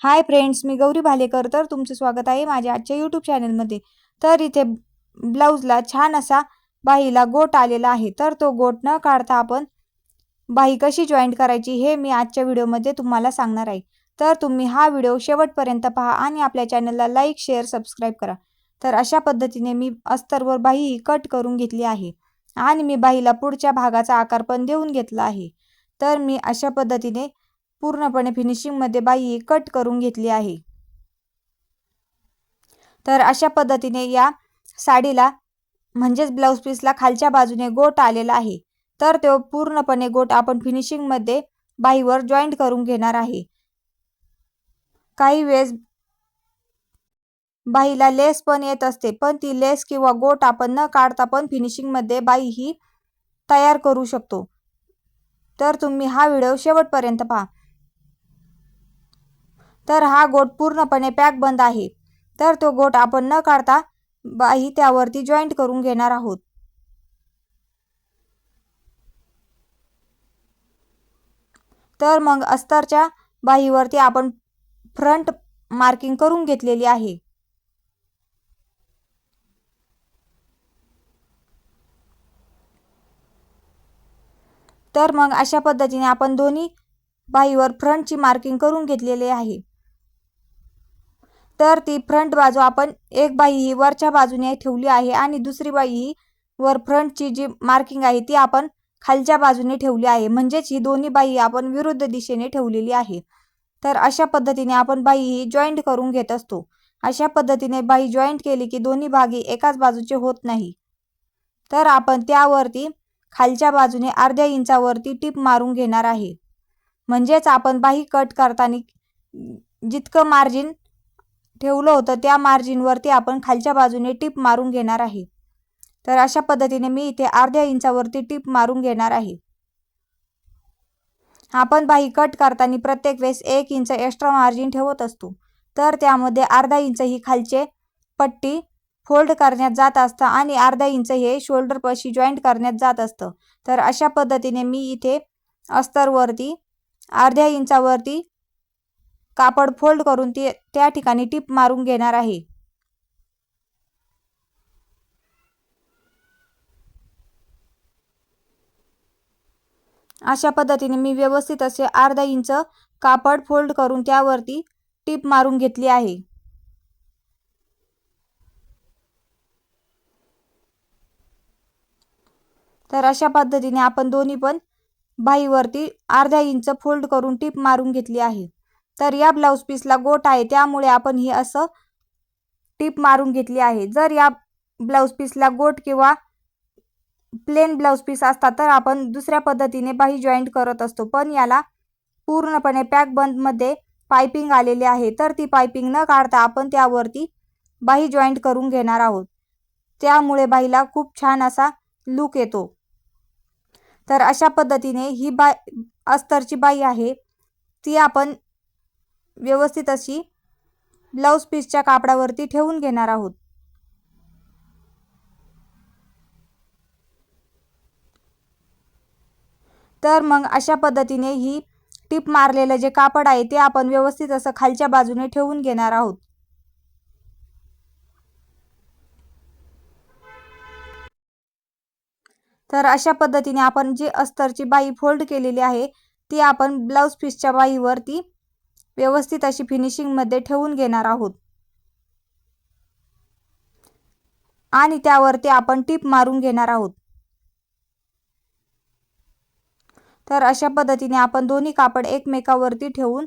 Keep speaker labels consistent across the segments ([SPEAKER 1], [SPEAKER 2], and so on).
[SPEAKER 1] Hi friends, मी गौरी भालेकर. तर तुमचं स्वागत आहे माझ्या आजच्या यूट्यूब चॅनलमध्ये. तर इथे ब्लाऊजला छान असा बाहीला गोट आलेला आहे. तर तो गोट न काढता आपण बाही कशी जॉईंट करायची हे मी आजच्या व्हिडिओमध्ये तुम्हाला सांगणार आहे. तर तुम्ही हा व्हिडिओ शेवटपर्यंत पहा आणि आपल्या चॅनलला लाईक, शेअर, सबस्क्राईब करा. तर अशा पद्धतीने मी अस्तरवर बाही कट करून घेतली आहे आणि मी बाहीला पुढच्या भागाचा आकार पण देऊन घेतला आहे. तर मी अशा पद्धतीने पूर्णपणे फिनिशिंगमध्ये बाही कट करून घेतली आहे. तर अशा पद्धतीने या साडीला म्हणजेच ब्लाऊज पीसला खालच्या बाजूने गोट आलेला आहे. तर तो पूर्णपणे गोट आपण फिनिशिंगमध्ये बाहीवर जॉईंट करून घेणार आहे. काही वेळेस बाहीला लेस पण येत असते, पण ती लेस किंवा गोट आपण न काढता पण फिनिशिंगमध्ये बाही ही तयार करू शकतो. तर तुम्ही हा व्हिडिओ शेवटपर्यंत पहा. तर हा गोट पूर्णपणे पॅक बंद आहे. तर तो गोट आपण न काढता बाही त्यावरती जॉईंट करून घेणार आहोत. तर मग अस्तरच्या बाहीवरती आपण फ्रंट मार्किंग करून घेतलेली आहे. तर मग अशा पद्धतीने आपण दोन्ही बाहीवर फ्रंटची मार्किंग करून घेतलेली आहे. तर ती फ्रंट बाजू आपण एक बाही ही वरच्या बाजूने ठेवली आहे आणि दुसरी बाही ही वर फ्रंटची जी मार्किंग आहे ती आपण खालच्या बाजूने ठेवली आहे. म्हणजेच ही दोन्ही बाही आपण विरुद्ध दिशेने ठेवलेली आहे. तर अशा पद्धतीने आपण बाही ही जॉईंट करून घेत असतो. अशा पद्धतीने बाही जॉईंट केली की दोन्ही भागी एकाच बाजूचे होत नाही. तर आपण त्यावरती खालच्या बाजूने अर्ध्या इंचावरती टीप मारून घेणार आहे. म्हणजेच आपण बाही कट करताना जितकं मार्जिन ठेवलं होतं त्या मार्जिनवरती आपण खालच्या बाजूने टीप मारून घेणार आहे. तर अशा पद्धतीने मी इथे अर्ध्या इंचावरती टीप मारून घेणार आहे. आपण बाही कट करताना प्रत्येक वेळेस 1 इंच एक्स्ट्रा मार्जिन ठेवत असतो. तर त्यामध्ये अर्धा इंच ही खालचे पट्टी फोल्ड करण्यात जात असतं आणि अर्धा इंच हे शोल्डर पाशी जॉईंट करण्यात जात असतं. तर अशा पद्धतीने मी इथे अस्तरवरती अर्ध्या इंचावरती कापड फोल्ड करून त्या ठिकाणी टीप मारून घेणार आहे. अशा पद्धतीने मी व्यवस्थित असे अर्धा इंच कापड फोल्ड करून त्यावरती टीप मारून घेतली आहे. तर अशा पद्धतीने आपण दोन्ही पण बाहीवरती अर्धा इंच फोल्ड करून टीप मारून घेतली आहे. तर या ब्लाऊज पीसला गोट आहे त्यामुळे आपण ही असं टीप मारून घेतली आहे. जर या ब्लाऊज पीसला गोट किंवा प्लेन ब्लाऊज पीस असतात तर आपण दुसऱ्या पद्धतीने बाही जॉईंट करत असतो. पण याला पूर्णपणे पॅक बंदमध्ये पाइपिंग आलेली आहे. तर ती पाइपिंग न काढता आपण त्यावरती बाही जॉईंट करून घेणार आहोत. त्यामुळे बाहीला खूप छान असा लुक येतो. तर अशा पद्धतीने ही अस्तरची बाही आहे ती आपण व्यवस्थित अशी ब्लाऊज पीसच्या कापडावरती ठेवून घेणार आहोत. तर मग अशा पद्धतीने ही टीप मारलेलं जे कापड आहे ते आपण व्यवस्थित असं खालच्या बाजूने ठेवून घेणार आहोत. तर अशा पद्धतीने आपण जी अस्तरची बाही फोल्ड केलेली आहे ती आपण ब्लाऊज पीसच्या बाहीवरती व्यवस्थित अशी फिनिशिंगमध्ये ठेवून घेणार आहोत आणि त्यावरती आपण टीप मारून घेणार आहोत. तर अशा पद्धतीने आपण दोन्ही कापड एकमेकावरती ठेवून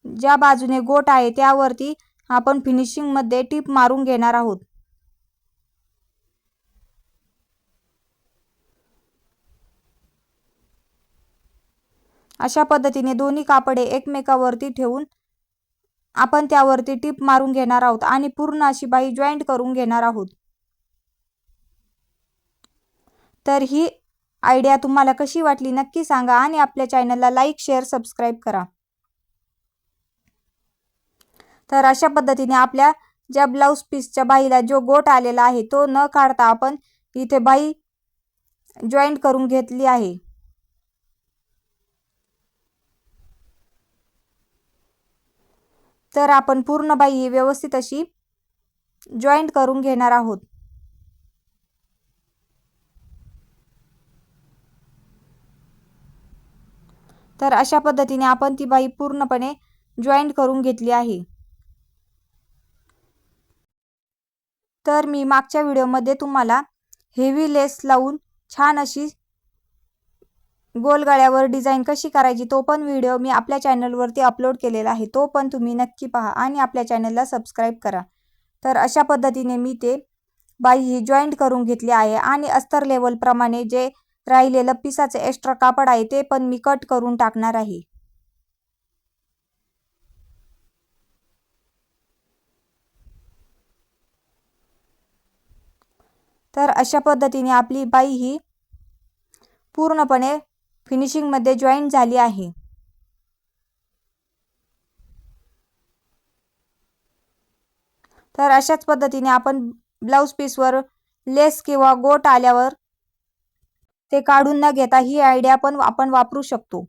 [SPEAKER 1] ज्या बाजूने गोट आहे त्यावरती आपण फिनिशिंगमध्ये टीप मारून घेणार आहोत. अशा पद्धतीने दोन्ही कापडे एकमेकावरती ठेवून आपण त्यावरती टीप मारून घेणार आहोत आणि पूर्ण अशी बाही जॉईंट करून घेणार आहोत. तर ही आयडिया तुम्हाला कशी वाटली नक्की सांगा आणि आपल्या चॅनलला लाईक, शेअर, सबस्क्राईब करा. तर अशा पद्धतीने आपल्या ज्या ब्लाऊज पीसच्या बाहीला जो गोट आलेला आहे तो न काढता आपण इथे बाही जॉईंट करून घेतली आहे. तर आपण पूर्ण बाई ही व्यवस्थित अशी जॉईंट करून घेणार आहोत. तर अशा पद्धतीने आपण ती बाई पूर्णपणे जॉईंट करून घेतली आहे. तर मी मागच्या व्हिडिओमध्ये तुम्हाला हेवी लेस लावून छान अशी गोल गळ्यावर डिझाईन कशी करायची तो पण व्हिडिओ मी आपल्या चॅनलवरती अपलोड केलेला आहे. तो पण तुम्ही नक्की पहा आणि आपल्या चॅनलला सबस्क्राईब करा. तर अशा पद्धतीने मी ते बाई ही जॉईंट करून घेतली आहे आणि अस्तर लेवल प्रमाणे जे राहिलेलं पिसाचे एक्स्ट्रा कापड आहे ते पण मी कट करून टाकणार आहे. तर अशा पद्धतीने आपली बाई ही पूर्णपणे फिनिशिंग मध्ये जॉईंट झाली आहे. तर अशाच पद्धतीने आपण ब्लाउज पीसवर लेस किंवा गोट आल्यावर ते काढून न घेता ही आयडिया पण आपण वापरू शकतो.